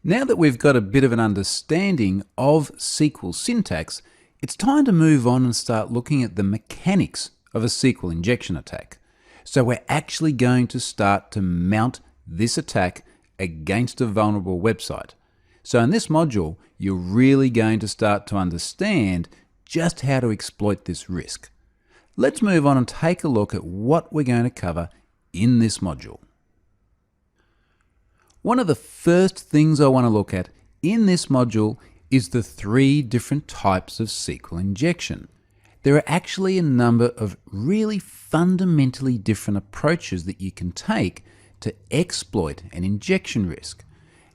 Now that we've got a bit of an understanding of SQL syntax, it's time to move on and start looking at the mechanics of a SQL injection attack. So we're actually going to start to mount this attack against a vulnerable website. So in this module, you're really going to start to understand just how to exploit this risk. Let's move on and take a look at what we're going to cover in this module. One of the first things I want to look at in this module is the three different types of SQL injection. There are actually a number of really fundamentally different approaches that you can take to exploit an injection risk.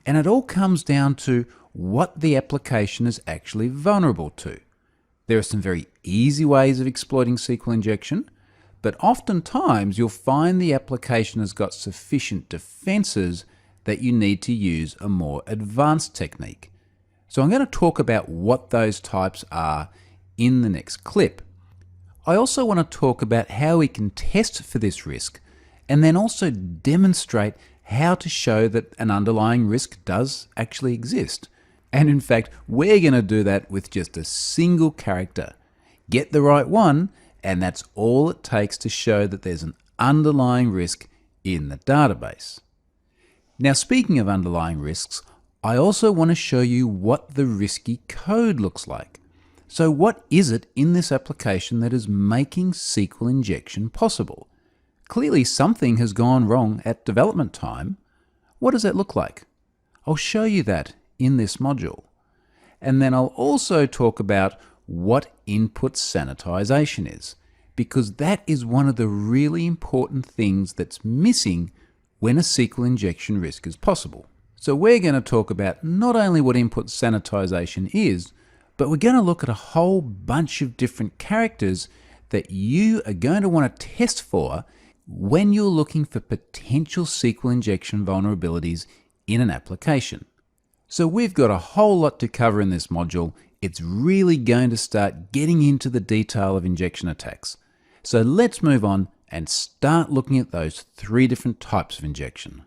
And it all comes down to what the application is actually vulnerable to. There are some very easy ways of exploiting SQL injection, but oftentimes you'll find the application has got sufficient defenses that you need to use a more advanced technique. So I'm going to talk about what those types are in the next clip. I also want to talk about how we can test for this risk and then also demonstrate how to show that an underlying risk does actually exist. And in fact, we're going to do that with just a single character. Get the right one, and that's all it takes to show that there's an underlying risk in the database. Now, speaking of underlying risks, I also want to show you what the risky code looks like. So what is it in this application that is making SQL injection possible? Clearly something has gone wrong at development time. What does that look like? I'll show you that in this module. And then I'll also talk about what input sanitization is, because that is one of the really important things that's missing when a SQL injection risk is possible. So we're going to talk about not only what input sanitization is, but we're going to look at a whole bunch of different characters that you are going to want to test for when you're looking for potential SQL injection vulnerabilities in an application. So we've got a whole lot to cover in this module. It's really going to start getting into the detail of injection attacks. So let's move on and start looking at those three different types of injection.